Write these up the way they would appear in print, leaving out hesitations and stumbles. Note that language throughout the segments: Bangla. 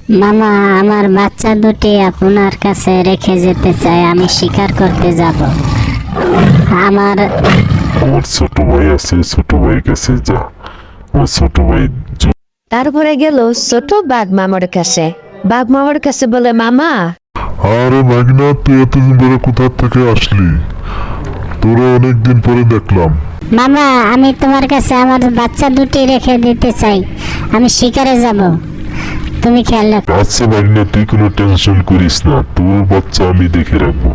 মামা, আমার বাচ্চা দুটি আপনার কাছে রেখে যেতে চাই, আমি শিকার করতে যাব। আমার আমার ছোট ভাই আছে, ছোট ভাইয়ের কাছে যা। আমার ছোট ভাই তারপরে গেল ছোট বাঘ মামার কাছে। বাঘ মামার কাছে বলে, মামা আরে ভাগনা, তুই এতদিন ধরে কোথা থেকে আসলি? তোরা অনেকদিন পরে দেখলাম। মামা, আমি তোমার কাছে আমার বাচ্চা দুটি রেখে দিতে চাই, আমি শিকারে যাব, তুমি খেয়াল রাখো। আচ্ছা ভাগনা, তুই কোনো টেনশন করিস না, তোর বাচ্চা আমি দেখে রাখবো।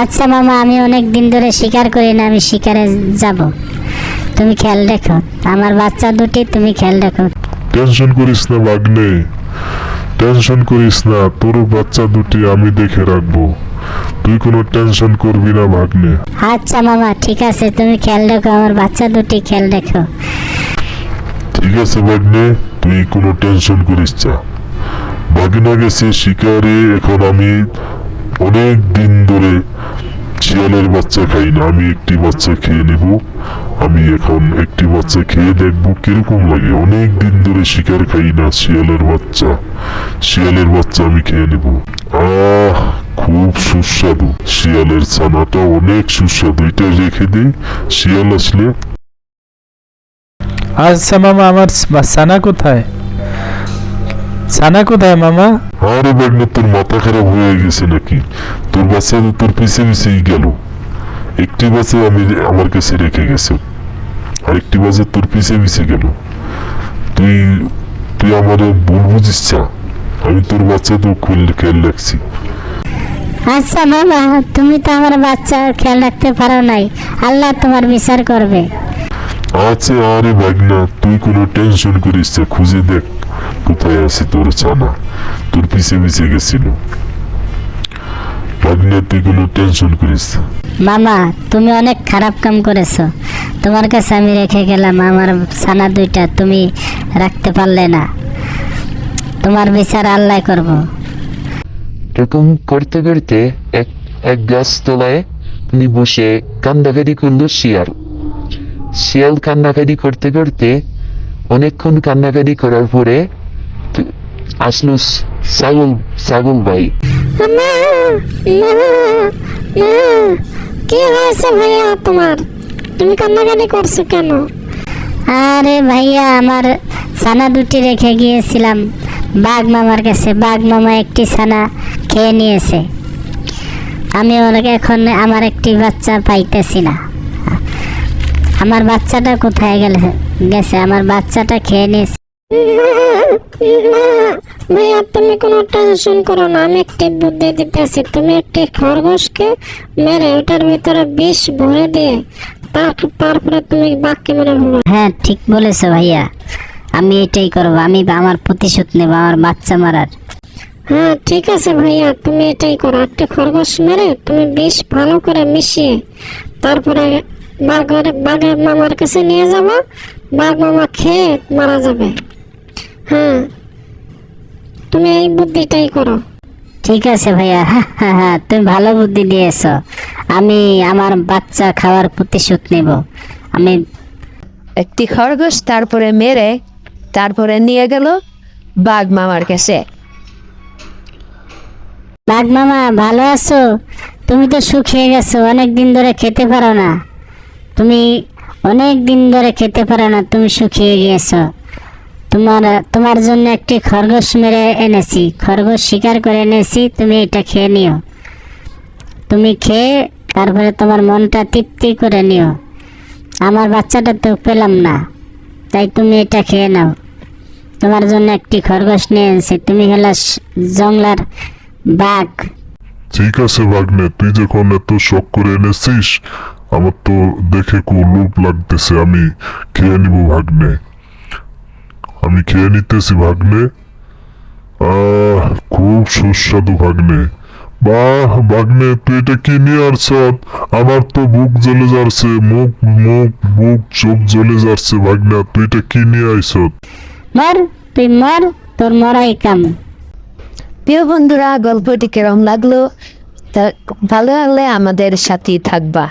আচ্ছা মামা, আমি অনেক দিন ধরে শিকার করি না, আমি শিকারে যাব, তুমি খেয়াল রাখো। আমার বাচ্চা দুটি তুমি খেয়াল রাখো। টেনশন করিস না ভাগ্নে, টেনশন করিস না, তোর বাচ্চা দুটি আমি দেখে রাখবো, তুই কোনো টেনশন করবি না ভাগ্নে। আচ্ছা মামা, ঠিক আছে, তুমি খেয়াল রাখো, আমার বাচ্চা দুটি খেয়াল রাখো। ঠিক আছে ভাগ্নে, তুই কোনো টেনশন করিস না। ভাগিনা গেছে শিকারে, এখন আমি অনেক দিন ধরে শিয়ালের বাচ্চা খাই না, আমি একটি বাচ্চা খেয়ে নেব। আমি এখন একটি বাচ্চা খেয়ে দেখবো কিরকম লাগে। অনেক দিন ধরে শিকার খাই না শিয়ালের বাচ্চা, শিয়ালের বাচ্চা আমি খেয়ে নেব। খুব সুস্বাদু, শিয়ালের ছানাটা অনেক সুস্বাদু, এটা রেখে দিই, শিয়াল আসলে। আচ্ছা মামা, আমার ছানা কোথায়? ছানা কোথায় মামা? আরে বাগনা, তোর মাথা খারাপ হয়ে গেছে নাকি? তোর বাচ্চা তো তোর পিছে পিছেই গেল। একটি বাচ্চা আমি আমার কাছে রেখে গেছে, আরেকটি বাচ্চা তোর পিছে পিছে গেল। তুই তুই আমার ভুল বুঝিস না, আমি তোর বাচ্চা তো খেয়াল রাখছি। আচ্ছা মামা, তুমি তো আমার বাচ্চা খেয়াল রাখতে পারো নাই, আল্লাহ তোমার বিচার করবে। আচ্ছা আরে বাগনা, তুই কোনো টেনশন করিস না, খুঁজে দেখ কোথায় আছে তোর ছানা, তোর পিছে পিছে গেছিল। বাগনা, তুই কোনো টেনশন করিস না। মামা, তুমি অনেক খারাপ কাম করেছো, তোমার কাছে আমি রেখে গেলাম আমার ছানা দুইটা, তুমি রাখতে পারলে না, তোমার বিচার আল্লাহ করব। এরকম করতে করতে এক গাছ তলায় উনি বসে কান্নাকাটি করলো শিয়াল। শিয়াল কান্নাকাটি করতে করতে অনেকক্ষণ কান্নাকাটি করার পরে আসলো ছাগল ভাই। কি হয়েছে ভাইয়া তোমার, তুমি কান্নাকাটি করছো কেন? আরে ভাইয়া, আমার ছানা দুটি রেখে গিয়েছিলাম বাঘ মামার কাছে, বাঘ মামা একটি ছানা খেয়ে নিয়েছে, আমি এখন আমার একটি বাচ্চা পাইতেছি না। আমার বাচ্চাটা কোথায় গেছে, আমার বাচ্চাটা খেয়ে নিয়েছে। ভাইয়া, তুমি কোনো টেনশন করো না, আমি একটি বুদ্ধি দিতেছি। তুমি একটি খরগোশকে মেরে ওটার ভিতরে বিষ ভরে দিয়ে তারপরে তুমি বাঘকে মেরে ফেলো। হ্যাঁ, ঠিক বলেছো ভাইয়া, আমি এটাই করবো, আমি আমার প্রতিশোধ নেব আমার বাচ্চা মারার। হ্যাঁ ঠিক আছে ভাইয়া, তুমি এটাই করো, একটা খরগোশ মেরে তুমি বিষ ভালো করে মিশিয়ে তারপরে বাঘের মামার কাছে নিয়ে যাবো, বাঘ মামা খেয়ে মারা যাবে। হ্যাঁ, তুমি এই বুদ্ধিটাই করো। ঠিক আছে ভাইয়া, হ্যাঁ, তুমি ভালো বুদ্ধি দিয়েছ, আমি আমার বাচ্চা খাওয়ার প্রতিশোধ নেব। আমি একটি খরগোশ তারপরে মেরে তারপরে নিয়ে গেল বাঘ মামার কাছে। বাঘ মামা, ভালো আছো? তুমি তো শুকিয়ে গেছো, অনেক দিন ধরে খেতে পারো না, তুমি অনেক দিন ধরে খেতে পারো না, তুমি শুকিয়ে গিয়েছো। তোমার জন্য একটি খরগোশ মেরে এনেছি, খরগোশ শিকার করে এনেছি, তুমি এটা খেয়ে নিও। তুমি খেয়ে তারপরে তোমার মনটা তৃপ্তি করে নিও। আমার বাচ্চাটা তো পেলাম না, তাই তুমি এটা খেয়ে নাও। তোমার জন্য একটি খরগোশ নিয়ে এনেছি, তুমি হলো জংলার বাঘ। ঠিক আছে ভাগ্নে, তুই যখন এত শখ করে এনেছিস, আমার তো দেখে খুব লোভ লাগতেছে, আমি খেয়ে নিব ভাগ্নে, আমি খেয়ে নিতেছি ভাগ্নে। খুব সুস্বাদু ভাগ্নে। বাহ ভাগ্নে, তুই এটা কি নিয়ে আসছ? আমার তো বুক জ্বলে যাচ্ছে, বুক চোখ জ্বলে যাচ্ছে ভাগ্না, তুই এটা কি নিয়ে আইছ? মর, তুই মর, তোর মরাই কাম। প্রিয় বন্ধুরা, গল্পটি কেরম লাগলো তা ভালো লাগলে আমাদের সাথেই থাকবা।